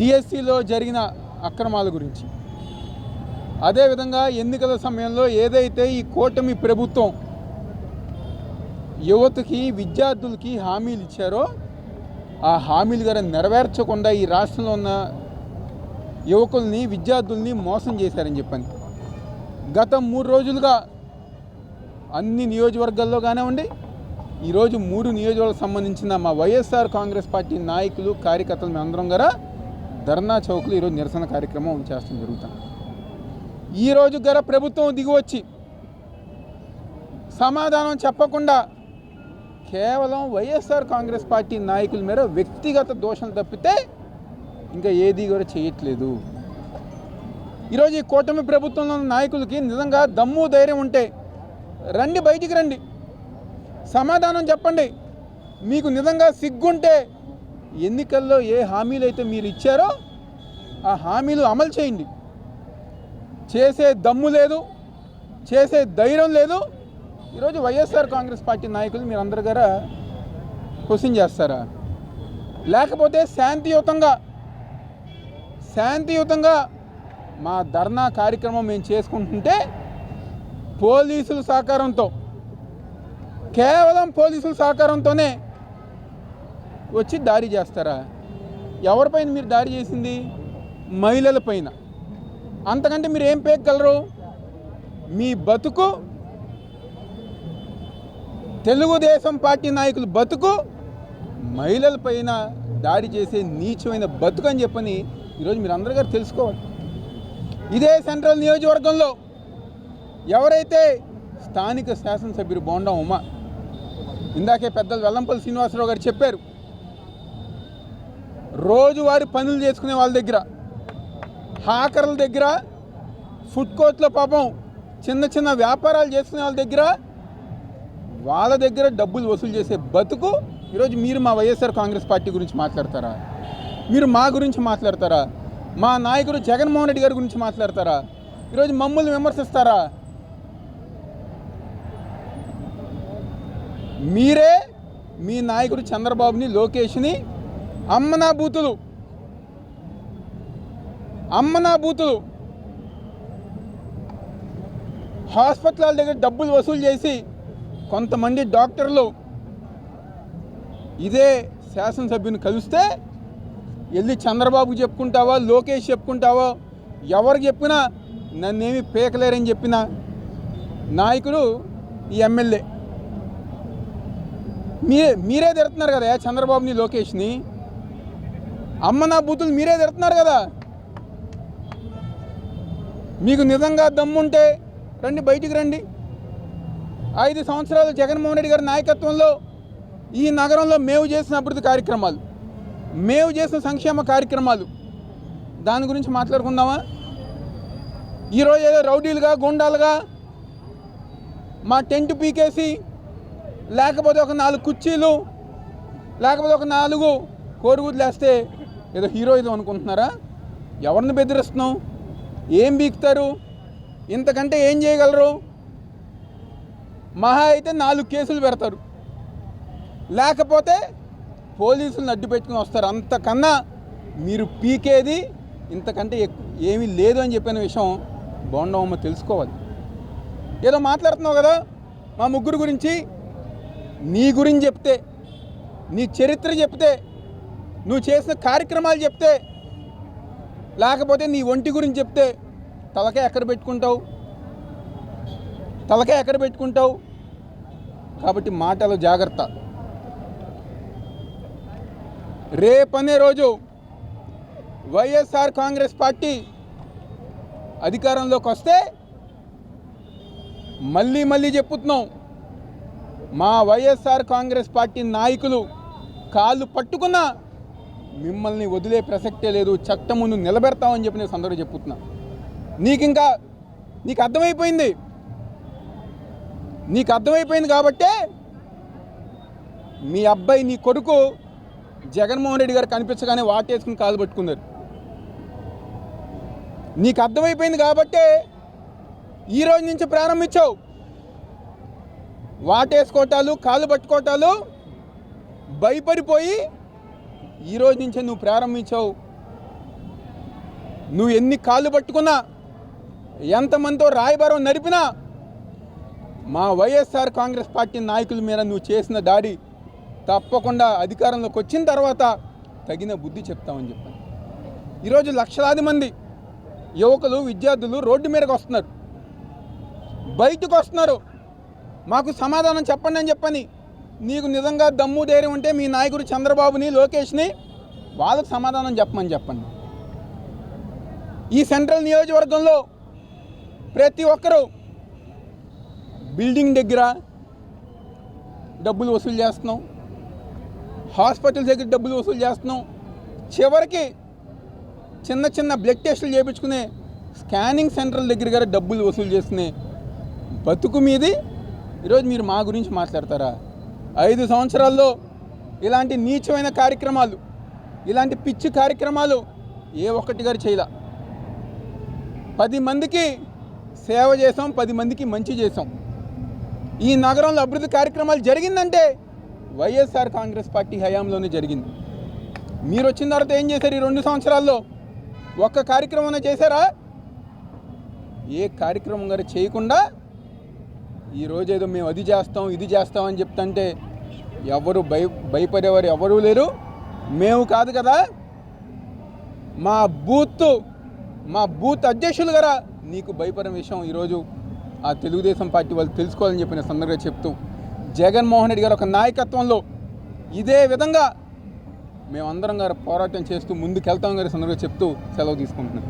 డిఎస్సిలో జరిగిన అక్రమాల గురించి, అదేవిధంగా ఎన్నికల సమయంలో ఏదైతే ఈ కూటమి ప్రభుత్వం యువతకి విద్యార్థులకి హామీలు ఇచ్చారో ఆ హామీలు గారు నెరవేర్చకుండా ఈ రాష్ట్రంలో ఉన్న యువకుల్ని విద్యార్థుల్ని మోసం చేశారని చెప్పని గత 3 రోజులుగా అన్ని నియోజకవర్గాల్లో కానివ్వండి, ఈరోజు 3 నియోజకవర్గాలకు సంబంధించిన మా వైఎస్ఆర్ కాంగ్రెస్ పార్టీ నాయకులు కార్యకర్తలు మేమందరం గారా ధర్నా చౌక్లో ఈరోజు నిరసన కార్యక్రమం చేస్తాం జరుగుతాం. ఈరోజు గల ప్రభుత్వం దిగివచ్చి సమాధానం చెప్పకుండా కేవలం వైఎస్ఆర్ కాంగ్రెస్ పార్టీ నాయకుల మీద వ్యక్తిగత దోషం తప్పితే ఇంకా ఏది కూడా చేయట్లేదు. ఈరోజు ఈ కూటమి ప్రభుత్వంలో ఉన్న నాయకులకి నిజంగా దమ్ము ధైర్యం ఉంటే రండి, బయటికి రండి, సమాధానం చెప్పండి. మీకు నిజంగా సిగ్గుంటే ఎన్నికల్లో ఏ హామీలు అయితే మీరు ఇచ్చారో ఆ హామీలు అమలు చేయండి. చేసే దమ్ము లేదు, చేసే ధైర్యం లేదు. ఈరోజు వైఎస్ఆర్ కాంగ్రెస్ పార్టీ నాయకులు మీరు అందరి గారా క్వశ్చన్ చేస్తారా? లేకపోతే శాంతియుతంగా మా ధర్నా కార్యక్రమం మేము చేసుకుంటుంటే పోలీసుల సహకారంతో, కేవలం పోలీసుల సహకారంతోనే వచ్చి దాడి చేస్తారా? ఎవరిపైన మీరు దాడి చేసింది? మహిళల పైన. అంతకంటే మీరు ఏం పేగలరు? మీ బతుకు, తెలుగుదేశం పార్టీ నాయకులు బతుకు మహిళల పైన దాడి చేసే నీచమైన బతుకు అని చెప్పని ఈరోజు మీరు అందరూ గారు తెలుసుకోవాలి. ఇదే సెంట్రల్ నియోజకవర్గంలో ఎవరైతే స్థానిక శాసనసభ్యులు బోండా ఉమా, ఇందాకే పెద్దలు వెల్లంపల్లి శ్రీనివాసరావు గారు చెప్పారు, రోజువారి పనులు చేసుకునే వాళ్ళ దగ్గర, హాకర్ల దగ్గర, ఫుడ్ కోర్ట్లో పాపం చిన్న వ్యాపారాలు చేసుకునే వాళ్ళ దగ్గర డబ్బులు వసూలు చేసే బతుకు ఈరోజు మీరు మా వైఎస్ఆర్ కాంగ్రెస్ పార్టీ గురించి మాట్లాడతారా? మీరు మా గురించి మాట్లాడతారా? మా నాయకుడు జగన్మోహన్ రెడ్డి గారి గురించి మాట్లాడతారా? ఈరోజు మమ్మల్ని విమర్శిస్తారా? మీరే మీ నాయకుడు చంద్రబాబుని, లోకేష్ని అమ్మనా బూతులు హాస్పిటల్ దగ్గర డబ్బులు వసూలు చేసి కొంతమంది డాక్టర్లు ఇదే శాసనసభ్యుని కలిస్తే వెళ్ళి చంద్రబాబు చెప్పుకుంటావా, లోకేష్ చెప్పుకుంటావా, ఎవరు చెప్పినా నన్నేమి పీకలేరని చెప్పిన నాయకుడు ఈ ఎమ్మెల్యే. మీరే తిడుతున్నారు కదా చంద్రబాబుని, లోకేష్ని. అమ్మనా బూతులు మీరే తిడుతున్నారు కదా. మీకు నిజంగా దమ్ముంటే రండి, బయటికి రండి. 5 సంవత్సరాలు జగన్మోహన్ రెడ్డి గారి నాయకత్వంలో ఈ నగరంలో మేము చేసిన అభివృద్ధి కార్యక్రమాలు, మేము చేసిన సంక్షేమ కార్యక్రమాలు, దాని గురించి మాట్లాడుకుందామా? ఈరోజు ఏదో రౌడీలుగా, గుండాలుగా మా టెంట్ పీకేసి, లేకపోతే ఒక 4 కుర్చీలు, లేకపోతే ఒక 4 కోరుగుడ్లు వేస్తే ఏదో హీరోయిజం అనుకుంటున్నారా? ఎవరిని బెదిరిస్తున్నాం? ఏం బీకుతారు? ఇంతకంటే ఏం చేయగలరు? మహా అయితే 4 కేసులు పెడతారు, లేకపోతే పోలీసులను అడ్డు పెట్టుకుని వస్తారు. అంతకన్నా మీరు పీకేది ఇంతకంటే ఏమీ లేదు అని చెప్పిన విషయం బోండమ్మ తెలుసుకోవాలి. ఏదో మాట్లాడుతున్నావు కదా మా ముగ్గురు గురించి. నీ గురించి చెప్తే, నీ చరిత్ర చెప్తే, నువ్వు చేసిన కార్యక్రమాలు చెప్తే, లేకపోతే నీ ఒంటి గురించి చెప్తే తలకాయ ఎక్కడ పెట్టుకుంటావు? కాబట్టి మాటలు జాగ్రత్త. రేపనే రోజు వైఎస్ఆర్ కాంగ్రెస్ పార్టీ అధికారంలోకి వస్తే మళ్ళీ చెప్పుతున్నాం, మా వైఎస్ఆర్ కాంగ్రెస్ పార్టీ నాయకులు కాళ్ళు పట్టుకున్నా మిమ్మల్ని వదిలే ప్రసక్తే లేదు, చట్టం ముందు నిలబెడతామని చెప్పి నేను సందర్భంగా చెప్పుతున్నా. నీకు అర్థమైపోయింది కాబట్టే మీ అబ్బాయి, నీ కొడుకు జగన్మోహన్ రెడ్డి గారు కనిపించగానే వాటేసుకుని కాలు పట్టుకున్నారు. నీకు అర్థమైపోయింది కాబట్టే ఈరోజు నుంచి ప్రారంభించావు వాటేసుకోవటాలు, కాలు పట్టుకోవటాలు. భయపడిపోయి ఈ రోజు నుంచే నువ్వు ప్రారంభించావు. నువ్వు ఎన్ని కాళ్ళు పట్టుకున్నా, ఎంతమందితో రాయబారం నడిపినా మా వైఎస్ఆర్ కాంగ్రెస్ పార్టీ నాయకుల మీద నువ్వు చేసిన దాడి తప్పకుండా అధికారంలోకి వచ్చిన తర్వాత తగిన బుద్ధి చెప్తామని చెప్పాను. ఈరోజు లక్షలాది మంది యువకులు, విద్యార్థులు రోడ్డు మీదకి వస్తున్నారు, బయటకు వస్తున్నారు. మాకు సమాధానం చెప్పండి అని చెప్పని. నీకు నిజంగా దమ్ము ధైర్యం ఉంటే మీ నాయకుడు చంద్రబాబుని, లోకేష్ని వాళ్ళకు సమాధానం చెప్పండి. ఈ సెంట్రల్ నియోజకవర్గంలో ప్రతి ఒక్కరూ బిల్డింగ్ దగ్గర డబ్బులు వసూలు చేస్తున్నాం, హాస్పిటల్ దగ్గర డబ్బులు వసూలు చేస్తున్నాం, చివరికి చిన్న చిన్న బ్లడ్ టెస్టులు చేయించుకునే స్కానింగ్ సెంటర్ల దగ్గర గారు డబ్బులు వసూలు చేసుకునే బతుకు మీది ఈరోజు మీరు మా గురించి మాట్లాడతారా? 5 సంవత్సరాల్లో ఇలాంటి నీచమైన కార్యక్రమాలు, ఇలాంటి పిచ్చి కార్యక్రమాలు ఏ ఒక్కటి గారు చేయలే. 10 మందికి సేవ చేసాం, 10 మందికి మంచి చేసాం. ఈ నగరంలో అభివృద్ధి కార్యక్రమాలు జరిగిందంటే వైఎస్ఆర్ కాంగ్రెస్ పార్టీ హయాంలోనే జరిగింది. మీరు వచ్చిన తర్వాత ఏం చేశారు? ఈ 2 సంవత్సరాల్లో ఒక్క కార్యక్రమం చేశారా? ఏ కార్యక్రమం గారు చేయకుండా ఈరోజు ఏదో మేము అది చేస్తాం, ఇది చేస్తామని చెప్తుంటే ఎవరు భయపడేవారు ఎవరూ లేరు. మేము కాదు కదా, మా బూత్ అధ్యక్షులు గారా నీకు భయపడే విషయం ఈరోజు ఆ తెలుగుదేశం పార్టీ వాళ్ళు తెలుసుకోవాలని చెప్పిన సందర్భంగా చెప్తూ, జగన్మోహన్ రెడ్డి గారు ఒక నాయకత్వంలో ఇదే విధంగా మేమందరం గారు పోరాటం చేస్తూ ముందుకెళ్తాం గారి సందర్భంగా చెప్తూ సెలవు తీసుకుంటున్నాం.